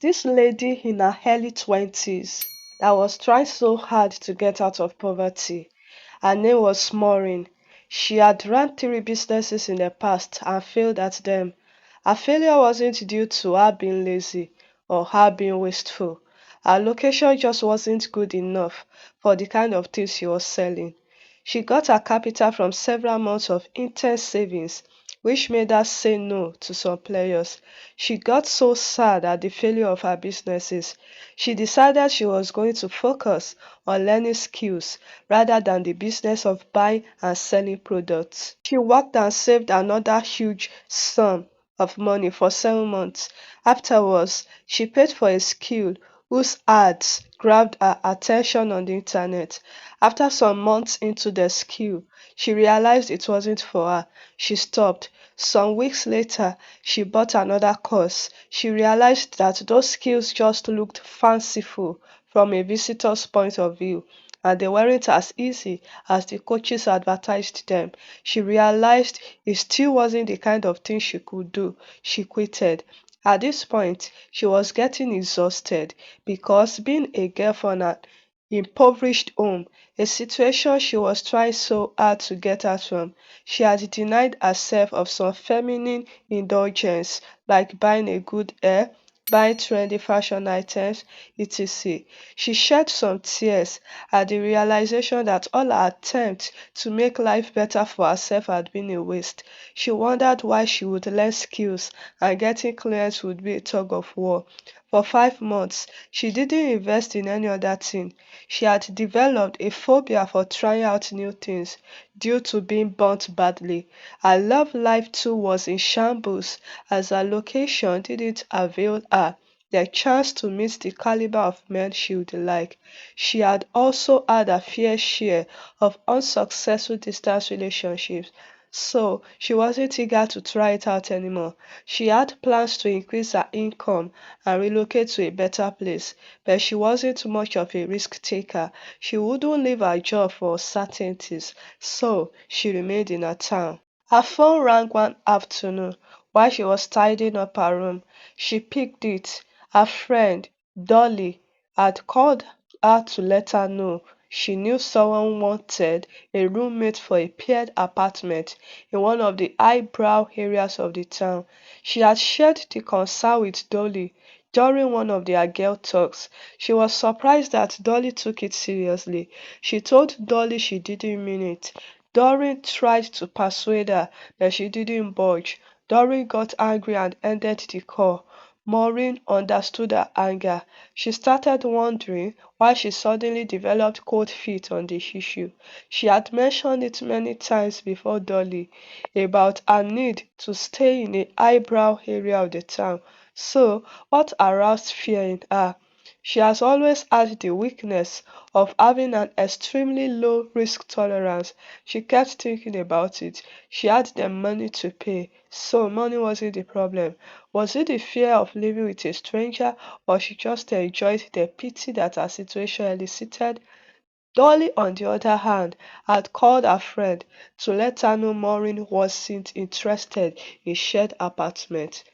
This lady in her early 20s that was trying so hard to get out of poverty. Her name was Maureen. She had run three businesses in the past and failed at them. Her failure wasn't due to her being lazy or her being wasteful. Her location just wasn't good enough for the kind of things she was selling. She got her capital from several months of intense savings, which made her say no to some players. She got so sad at the failure of her businesses, she decided she was going to focus on learning skills rather than the business of buying and selling products. She worked and saved another huge sum of money for 7 months. Afterwards, she paid for a skill whose ads grabbed her attention on the internet. After some months into the skill, she realized it wasn't for her. She stopped. Some weeks later, she bought another course. She realized that those skills just looked fanciful from a visitor's point of view, and they weren't as easy as the coaches advertised them. She realized it still wasn't the kind of thing she could do. She quitted. At this point, she was getting exhausted because being a girl from an impoverished home, a situation she was trying so hard to get out from, she had denied herself of some feminine indulgence like buying a good hair, buying trendy fashion items, etc. She shed some tears at the realization that all her attempts to make life better for herself had been a waste. She wondered why she would learn skills and getting clients would be a tug of war. For 5 months, she didn't invest in any other thing. She had developed a phobia for trying out new things due to being burnt badly. Her love life too was in shambles as her location didn't avail her the chance to meet the caliber of men she would like. She had also had a fair share of unsuccessful distance relationships, so she wasn't eager to try it out anymore. She had plans to increase her income and relocate to a better place, but she wasn't much of a risk taker. She wouldn't leave her job for certainties, so she remained in her town. Her phone rang one afternoon while she was tidying up her room. She picked it. Her friend, Dolly, had called her to let her know she knew someone wanted a roommate for a paired apartment in one of the highbrow areas of the town. She had shared the concern with Dolly during one of their girl talks. She was surprised that Dolly took it seriously. She told Dolly she didn't mean it. Doreen tried to persuade her, but she didn't budge. Doreen got angry and ended the call. Maureen understood her anger. She started wondering why she suddenly developed cold feet on the issue. She had mentioned it many times before Dolly about her need to stay in a highbrow area of the town. So, what aroused fear in her? She has always had the weakness of having an extremely low risk tolerance. She kept thinking about it. She had the money to pay, so money wasn't the problem. Was it the fear of living with a stranger, or she just enjoyed the pity that her situation elicited? Dolly, on the other hand, had called her friend to let her know Maureen wasn't interested in shared apartment.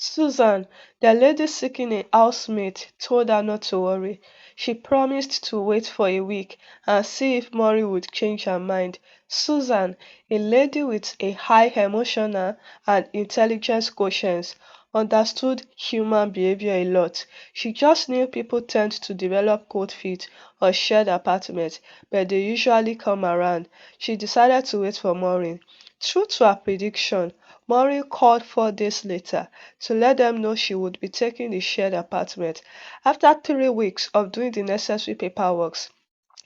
Susan, the lady seeking a housemate, told her not to worry. She promised to wait for a week and see if Maury would change her mind. Susan, a lady with a high emotional and intelligence quotient, understood human behavior a lot. She just knew people tend to develop cold feet or shared apartments, but they usually come around. She decided to wait for Maureen. True to her prediction, Maureen called 4 days later to let them know she would be taking the shared apartment. After 3 weeks of doing the necessary paperwork,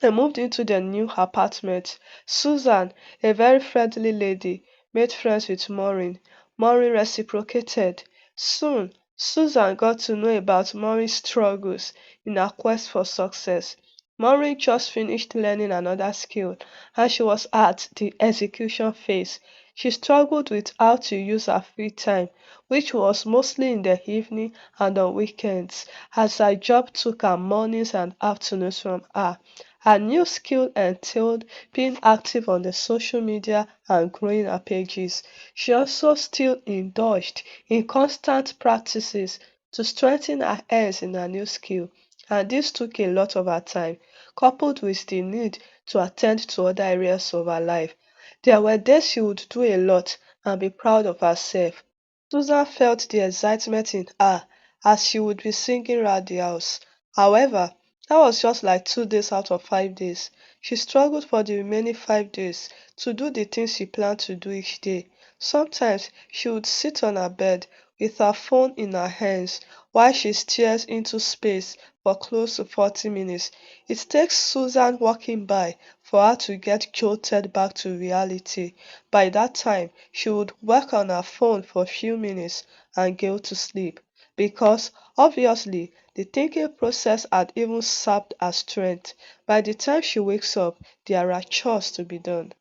they moved into their new apartment. Susan, a very friendly lady, made friends with Maureen. Maureen reciprocated. Soon, Susan got to know about Maureen's struggles in her quest for success. Maureen just finished learning another skill, and she was at the execution phase. She struggled with how to use her free time, which was mostly in the evening and on weekends, as her job took her mornings and afternoons from her. Her new skill entailed being active on the social media and growing her pages. She also still indulged in constant practices to strengthen her hands in her new skill, and this took a lot of her time, coupled with the need to attend to other areas of her life. There were days she would do a lot and be proud of herself. Susan felt the excitement in her as she would be singing around the house. However, that was just like 2 days out of 5 days. She struggled for the remaining 5 days to do the things she planned to do each day. Sometimes she would sit on her bed with her phone in her hands while she stares into space for close to 40 minutes. It takes Susan walking by for her to get jolted back to reality. By that time, she would work on her phone for a few minutes and go to sleep because obviously the thinking process had even sapped her strength. By the time she wakes up, there are chores to be done.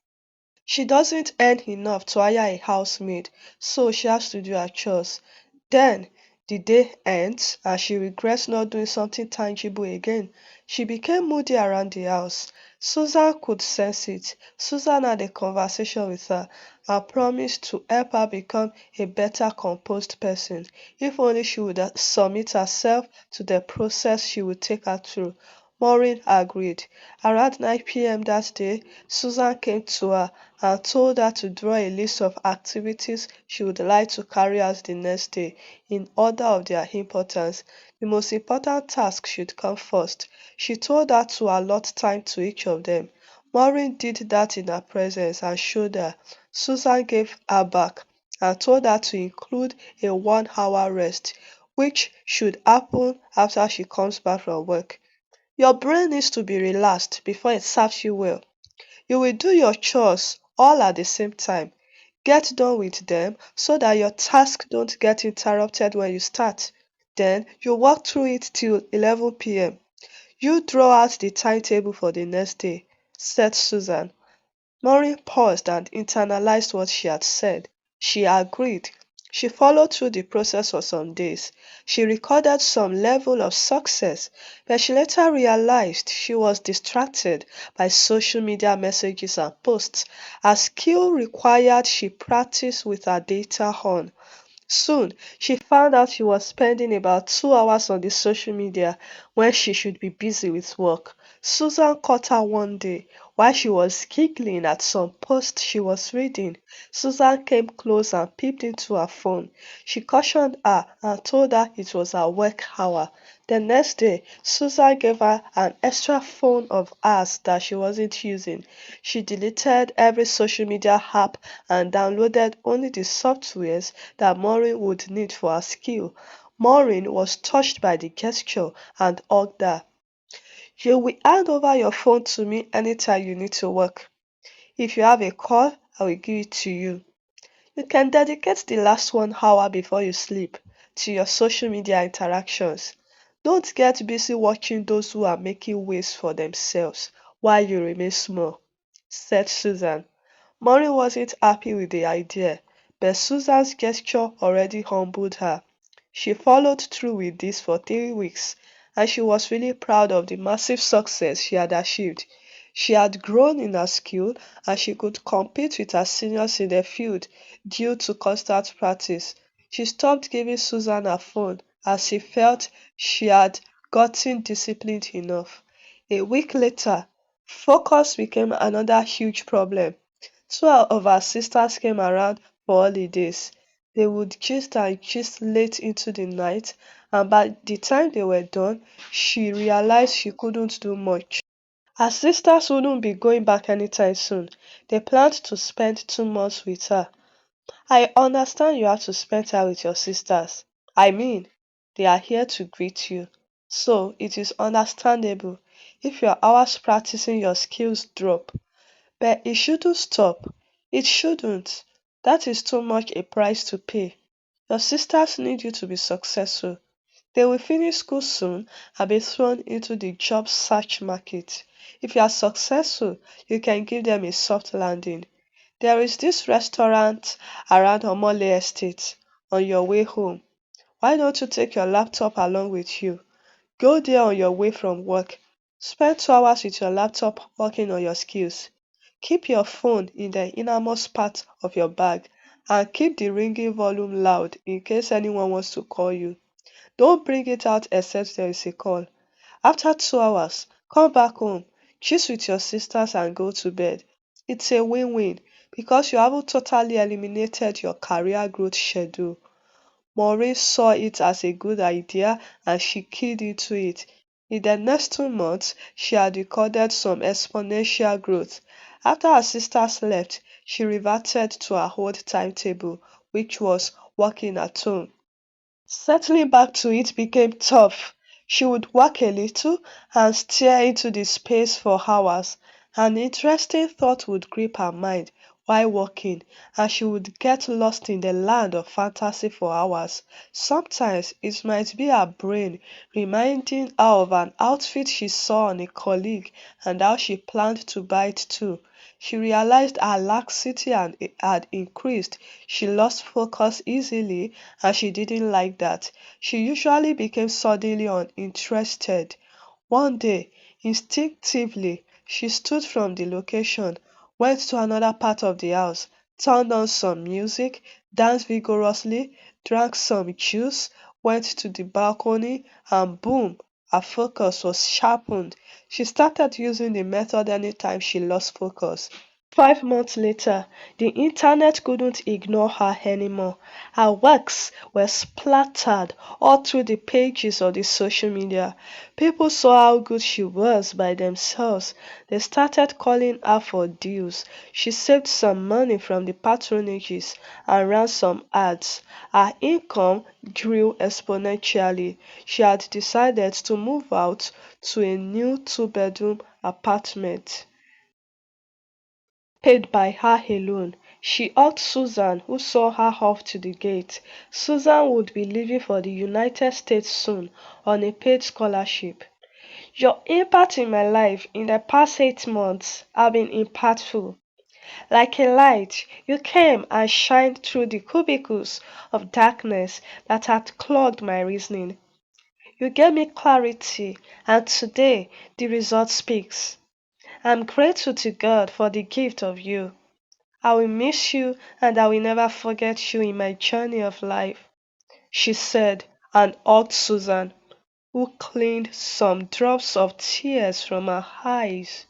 She doesn't earn enough to hire a housemaid, so she has to do her chores. Then the day ends and she regrets not doing something tangible again. She became moody around the house. Susan could sense it. Susan had a conversation with her and promised to help her become a better composed person, if only she would submit herself to the process she would take her through. Maureen agreed. Around 9 p.m. that day, Susan came to her and told her to draw a list of activities she would like to carry out the next day in order of their importance. The most important task should come first. She told her to allot time to each of them. Maureen did that in her presence and showed her. Susan gave her back and told her to include a 1 hour rest, which should happen after she comes back from work. Your brain needs to be relaxed before it serves you well. You will do your chores all at the same time. Get done with them so that your tasks don't get interrupted when you start. Then you walk through it till 11 p.m. You draw out the timetable for the next day, said Susan. Maureen paused and internalized what she had said. She agreed. She followed through the process for some days. She recorded some level of success, but she later realized she was distracted by social media messages and posts. Her skill required she practice with her data on. Soon, she found out she was spending about 2 hours on the social media when she should be busy with work. Susan caught her one day while she was giggling at some post she was reading. Susan came close and peeped into her phone. She cautioned her and told her it was her work hour. The next day, Susan gave her an extra phone of hers that she wasn't using. She deleted every social media app and downloaded only the softwares that Maureen would need for her skill. Maureen was touched by the gesture and hugged her. You will hand over your phone to me anytime you need to work. If you have a call, I will give it to you. You can dedicate the last 1 hour before you sleep to your social media interactions. Don't get busy watching those who are making ways for themselves while you remain small, said Susan. Maureen wasn't happy with the idea, but Susan's gesture already humbled her. She followed through with this for 3 weeks, and she was really proud of the massive success she had achieved. She had grown in her skill and she could compete with her seniors in the field due to constant practice. She stopped giving Susan her phone as she felt she had gotten disciplined enough. A week later, focus became another huge problem. Two of her sisters came around for holidays. They would gist and gist late into the night, and by the time they were done, she realized she couldn't do much. Her sisters wouldn't be going back anytime soon. They planned to spend 2 months with her. I understand you have to spend time with your sisters. I mean, they are here to greet you. So it is understandable if your hours practicing your skills drop. But it shouldn't stop. It shouldn't. That is too much a price to pay. Your sisters need you to be successful. They will finish school soon and be thrown into the job search market. If you are successful, you can give them a soft landing. There is this restaurant around Omole Estate on your way home. Why don't you take your laptop along with you? Go there on your way from work. Spend 2 hours with your laptop working on your skills. Keep your phone in the innermost part of your bag and keep the ringing volume loud in case anyone wants to call you. Don't bring it out except there is a call. After 2 hours, come back home, gist with your sisters and go to bed. It's a win-win because you haven't totally eliminated your career growth schedule. Maureen saw it as a good idea and she keyed into it. In the next 2 months, she had recorded some exponential growth. After her sisters left, she reverted to her old timetable, which was working at home. Settling back to it became tough. She would work a little and stare into the space for hours. An interesting thought would grip her mind while working, and she would get lost in the land of fantasy for hours. Sometimes it might be her brain reminding her of an outfit she saw on a colleague and how she planned to buy it too. She realized her laxity had increased. She lost focus easily and she didn't like that. She usually became suddenly uninterested. One day, instinctively, she stood from the location, went to another part of the house, turned on some music, danced vigorously, drank some juice, went to the balcony, and boom, her focus was sharpened. She started using the method anytime she lost focus. 5 months later, the internet couldn't ignore her anymore. Her works were splattered all through the pages of the social media. People saw how good she was by themselves. They started calling her for deals. She saved some money from the patronages and ran some ads. Her income grew exponentially. She had decided to move out to a new two-bedroom apartment paid by her alone. She hugged Susan, who saw her off to the gate. Susan would be leaving for the United States soon on a paid scholarship. Your impact in my life in the past 8 months have been impactful. Like a light, you came and shined through the cubicles of darkness that had clogged my reasoning. You gave me clarity, and today the result speaks. I'm grateful to God for the gift of you. I will miss you and I will never forget you in my journey of life, she said, and hugged Susan, who cleaned some drops of tears from her eyes.